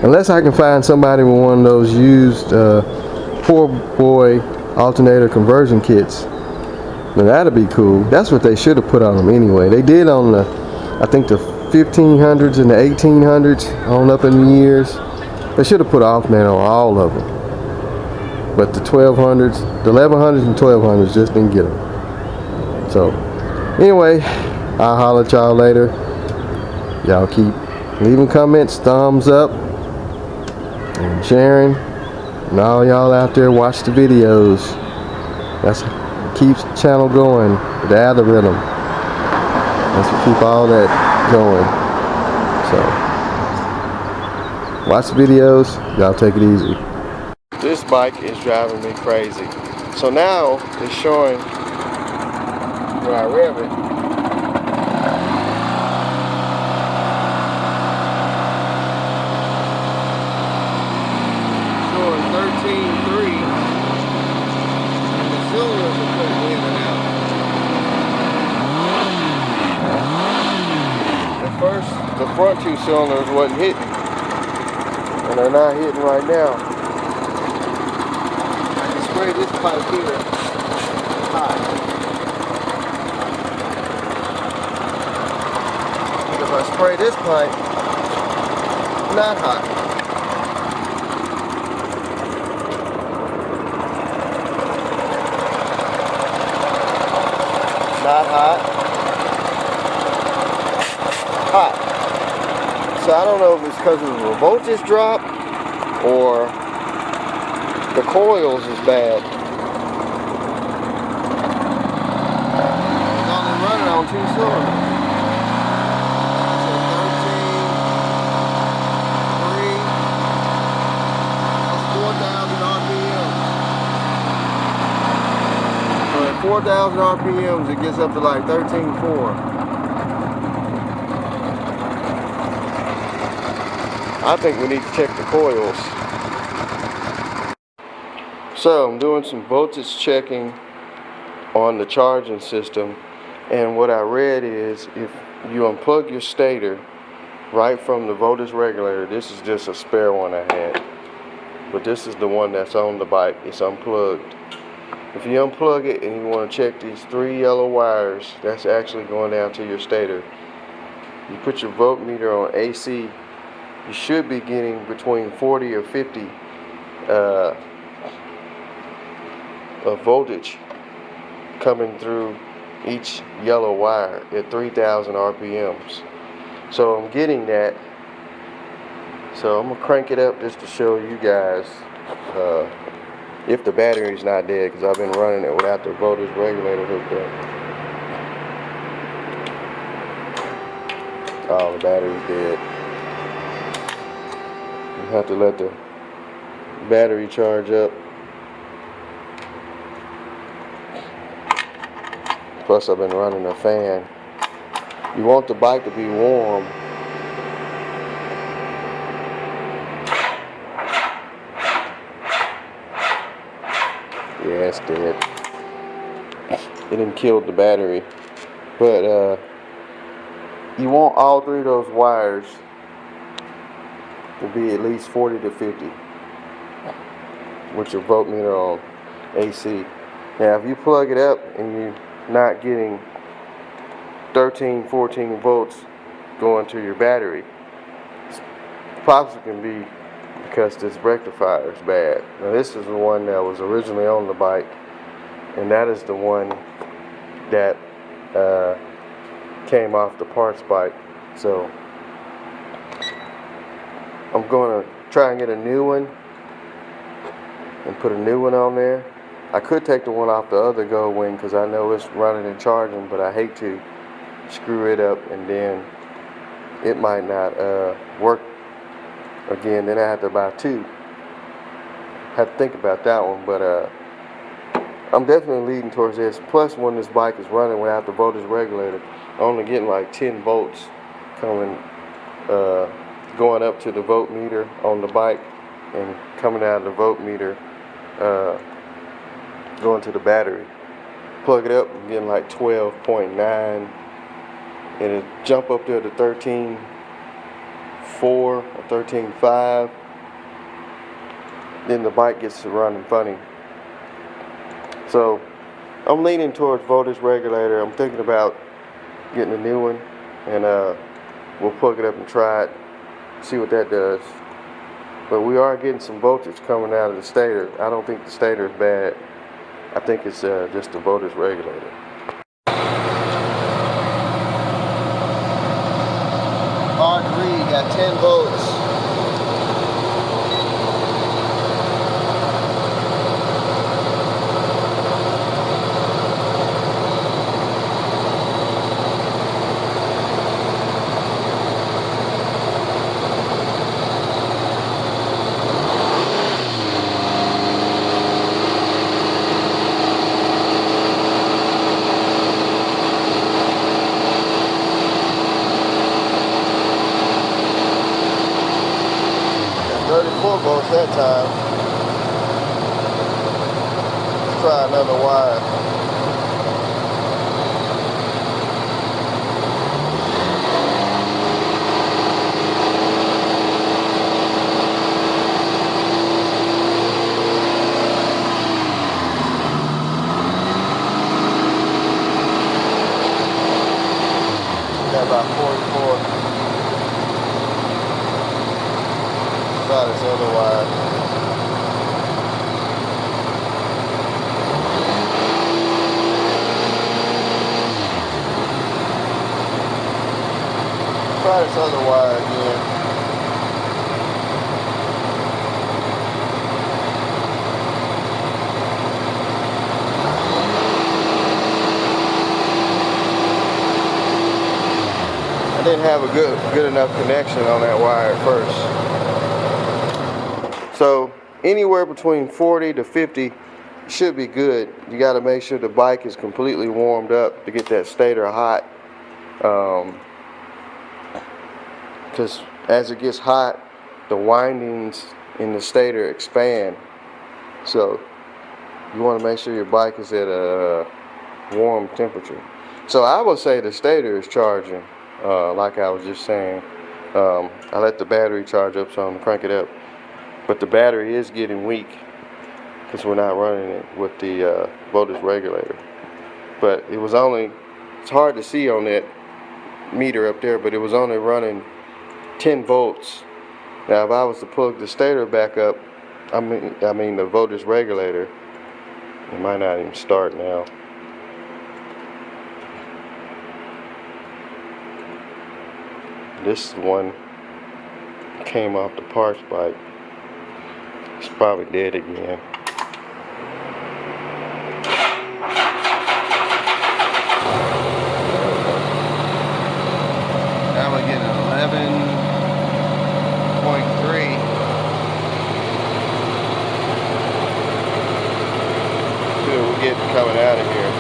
Unless I can find somebody with one of those used poor boy alternator conversion kits. Now that'd be cool. That's what they should have put on them anyway. They did on the, I think the 1500s and the 1800s on up in the years. They should have put alternator on all of them. But the 1200s, the 1100s and 1200s just didn't get them. So anyway, I'll holler at y'all later. Y'all keep leaving comments, thumbs up, and sharing. And all y'all out there watch the videos. That's what keeps the channel going. The algorithm. That's what keep all that going. So watch the videos. Y'all take it easy. This bike is driving me crazy. So now it's showing where I rev it. Showing 13.3, and the cylinders are putting in and out. At first, the front two cylinders wasn't hitting, and they're not hitting right now. I can spray this pipe here hot. If I spray this pipe, not hot. Not hot. Hot. So I don't know if it's because of the voltage drop or the coils is bad. cylinders. So 13.3, that's 4,000 RPMs. So at 4,000 RPMs, it gets up to like 13.4. I think we need to check the coils. So I'm doing some voltage checking on the charging system, and what I read is if you unplug your stator right from the voltage regulator, this is just a spare one I had, but this is the one that's on the bike, it's unplugged. If you unplug it and you want to check these 3 yellow wires that's actually going down to your stator, you put your voltmeter on AC, you should be getting between 40 or 50 of voltage coming through each yellow wire at 3,000 RPMs. So I'm getting that. So I'm gonna crank it up just to show you guys if the battery's not dead, because I've been running it without the voltage regulator hooked up. Oh, the battery's dead. You have to let the battery charge up. Plus I've been running a fan. You want the bike to be warm. Yeah, it's dead. It didn't kill the battery. But you want all 3 of those wires to be at least 40 to 50 with your voltmeter on AC. Now if you plug it up and you're not getting 13, 14 volts going to your battery, it possibly can be because this rectifier is bad. Now this is the one that was originally on the bike, and that is the one that came off the parts bike. So I'm going to try and get a new one and put a new one on there. I could take the one off the other Goldwing because I know it's running and charging, but I hate to screw it up and then it might not work again. Then I have to buy 2. Have to think about that one, but I'm definitely leading towards this. Plus, when this bike is running without the voltage regulator, I'm only getting like 10 volts coming, going up to the voltmeter on the bike and coming out of the voltmeter going to the battery. Plug it up, I'm getting like 12.9, and it jump up there to 13.4 or 13.5. Then the bike gets to running funny. So I'm leaning towards voltage regulator. I'm thinking about getting a new one, and we'll plug it up and try it, see what that does. But we are getting some voltage coming out of the stator. I don't think the stator is bad. I think it's just the voltage regulator. Hard to read, got 10 volts. Volts that time. Let's try another wire. Got about 44. Try this other wire. Try this other wire again. I didn't have a good enough connection on that wire at first. So anywhere between 40 to 50 should be good. You got to make sure the bike is completely warmed up to get that stator hot. Because as it gets hot, the windings in the stator expand. So you want to make sure your bike is at a warm temperature. So I would say the stator is charging, like I was just saying. I let the battery charge up, so I'm gonna crank it up. But the battery is getting weak because we're not running it with the voltage regulator. But it's hard to see on that meter up there, but it was only running 10 volts. Now if I was to plug the stator back up, I mean the voltage regulator, it might not even start now. This is the one came off the parts bike. It's probably dead again. Now we're getting 11.3. See what we're getting coming out of here.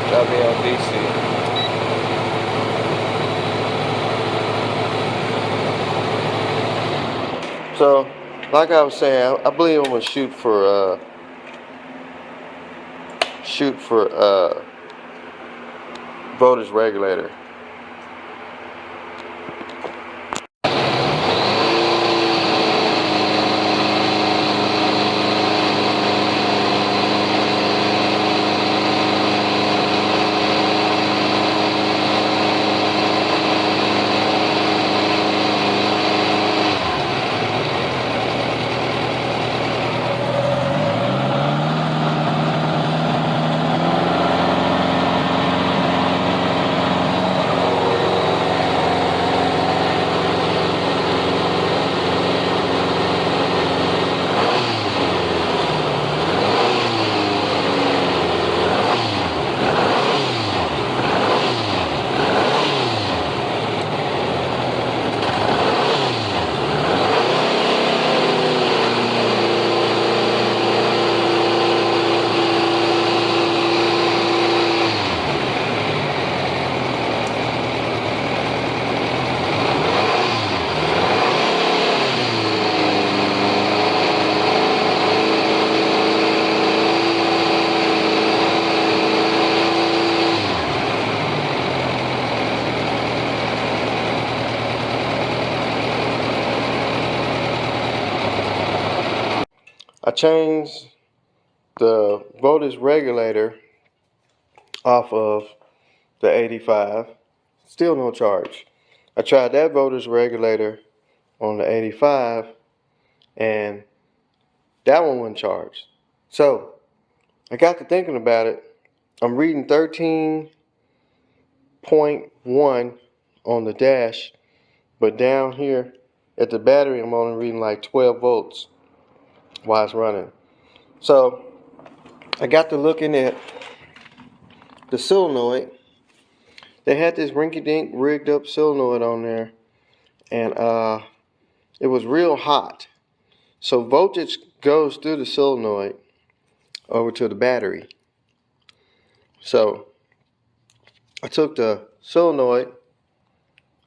That'll be on DC. So, like I was saying, I believe I'm gonna shoot for voltage regulator. I changed the voltage regulator off of the 85. Still no charge. I tried that voltage regulator on the 85 and that one wouldn't charge. So I got to thinking about it. I'm reading 13.1 on the dash, but down here at the battery I'm only reading like 12 volts while it's running. So I got to looking at the solenoid. They had this rinky-dink rigged up solenoid on there, and it was real hot. So voltage goes through the solenoid over to the battery. So I took the solenoid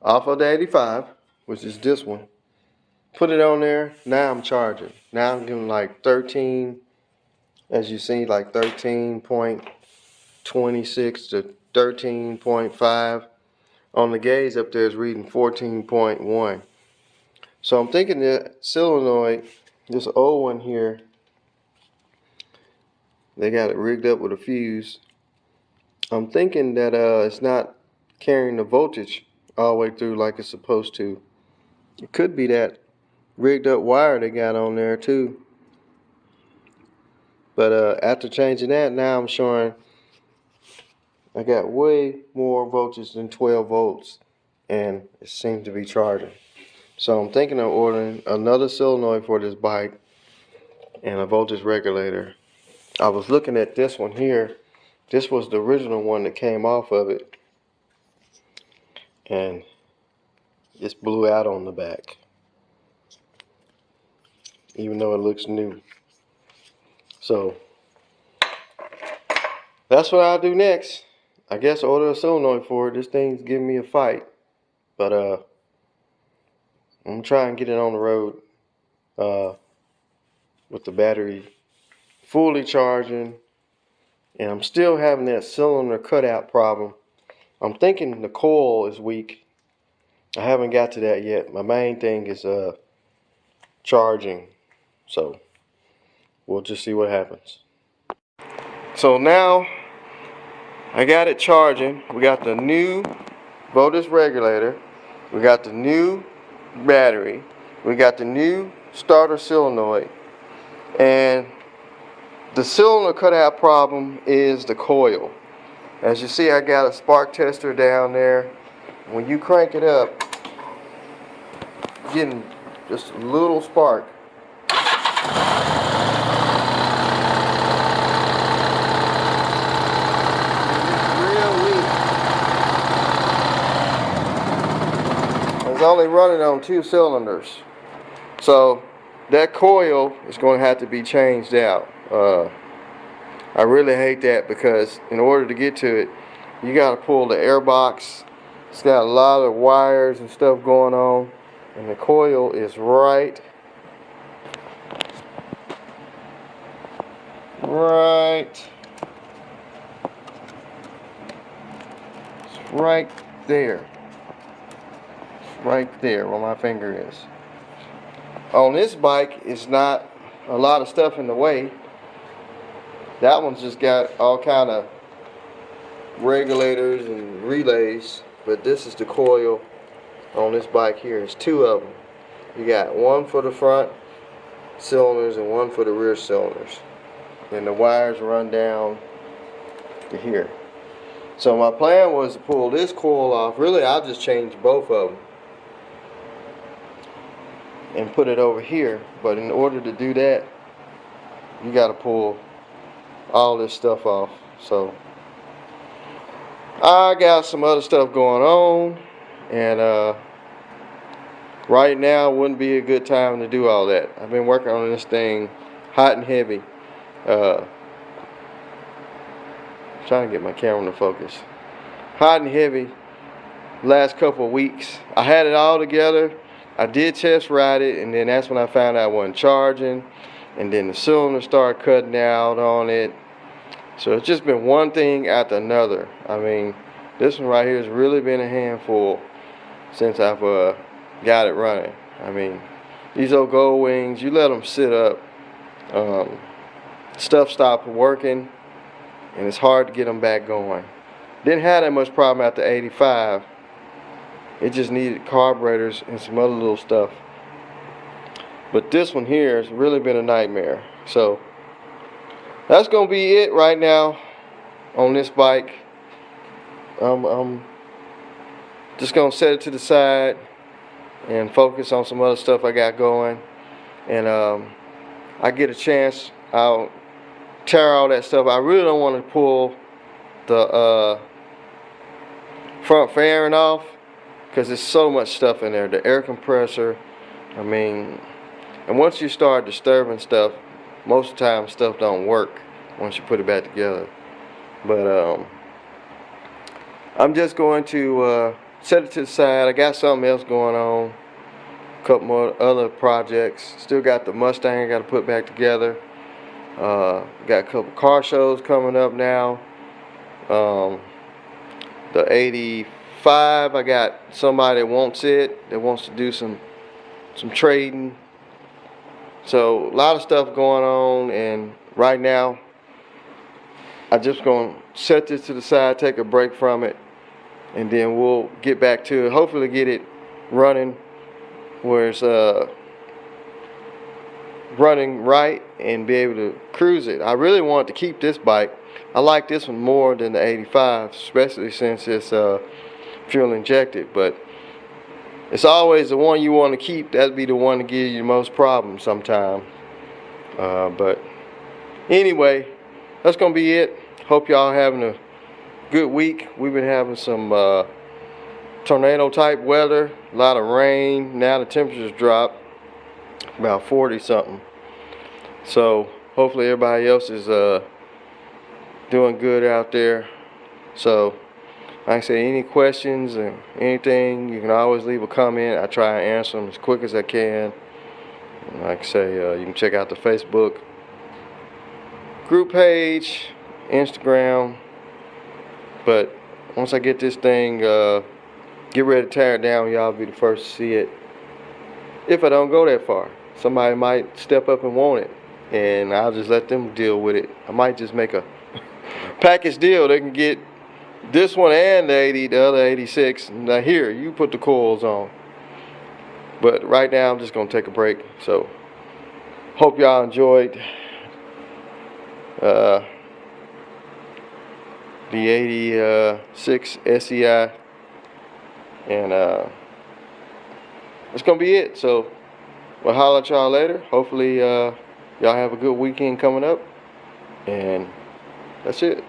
off of the 85, which is this one, put it on there. Now I'm charging. Now I'm getting like 13, as you see, like 13.26 to 13.5. On the gauge up there is reading 14.1. So I'm thinking that solenoid, this old one here, they got it rigged up with a fuse. I'm thinking that it's not carrying the voltage all the way through like it's supposed to. It could be that rigged up wire they got on there too. But after changing that, now I'm showing I got way more voltage than 12 volts, and it seems to be charging. So I'm thinking of ordering another solenoid for this bike and a voltage regulator. I was looking at this one here. This was the original one that came off of it, and it's blew out on the back, even though it looks new. So that's what I'll do next. I guess order a solenoid for it. This thing's giving me a fight, but I'm gonna try and get it on the road with the battery fully charging. And I'm still having that cylinder cutout problem. I'm thinking the coil is weak. I haven't got to that yet. My main thing is charging. So we'll just see what happens. So now I got it charging. We got the new voltage regulator. We got the new battery. We got the new starter solenoid. And the cylinder cutout problem is the coil. As you see, I got a spark tester down there. When you crank it up, getting just a little spark. It's only running on 2 cylinders. So that coil is going to have to be changed out. I really hate that because in order to get to it, you got to pull the air box. It's got a lot of wires and stuff going on, and the coil is right there. Right there where my finger is. On this bike, it's not a lot of stuff in the way. That one's just got all kind of regulators and relays, but this is the coil on this bike here. It's 2 of them. You got one for the front cylinders and one for the rear cylinders, and the wires run down to here. So my plan was to pull this coil off. Really, I'll just change both of them and put it over here, but in order to do that, you got to pull all this stuff off. So I got some other stuff going on, and right now wouldn't be a good time to do all that. I've been working on this thing hot and heavy. Trying to get my camera to focus. Hot and heavy last couple of weeks. I had it all together. I did test ride it, and then that's when I found out I wasn't charging, and then the cylinder started cutting out on it. So it's just been one thing after another. I mean, this one right here has really been a handful since I've got it running. I mean, these old Goldwings, you let them sit up, stuff stopped working, and it's hard to get them back going. Didn't have that much problem after 85. It just needed carburetors and some other little stuff. But this one here has really been a nightmare. So that's gonna be it right now on this bike. I'm just gonna set it to the side and focus on some other stuff I got going. And I get a chance, I'll tear all that stuff. I really don't want to pull the front fairing off, because there's so much stuff in there. The air compressor, I mean, and once you start disturbing stuff, most of the time stuff don't work once you put it back together. But I'm just going to set it to the side. I got something else going on, a couple more other projects. Still got the Mustang I got to put back together. Got a couple car shows coming up now. The 85, I got somebody that wants it, that wants to do some trading. So a lot of stuff going on, and right now I'm just going to set this to the side, take a break from it, and then we'll get back to it. Hopefully get it running where it's running right and be able to cruise it. I really want to keep this bike. I like this one more than the 85, especially since it's fuel injected, but it's always the one you want to keep. That'd be the one to give you the most problems sometime. But anyway, that's gonna be it. Hope y'all having a good week. We've been having some tornado type weather, a lot of rain. Now the temperatures dropped about 40 something. So hopefully everybody else is doing good out there. So like I say, any questions or anything, you can always leave a comment. I try and answer them as quick as I can. Like I say, you can check out the Facebook group page, Instagram. But once I get this thing, get ready to tear it down, y'all be the first to see it. If I don't go that far, somebody might step up and want it, and I'll just let them deal with it. I might just make a package deal. They can get this one and the other 86. Now here, you put the coils on. But right now, I'm just gonna take a break. So, hope y'all enjoyed the 86 SEI, and that's gonna be it. So, we'll holler at y'all later. Hopefully, y'all have a good weekend coming up, and that's it.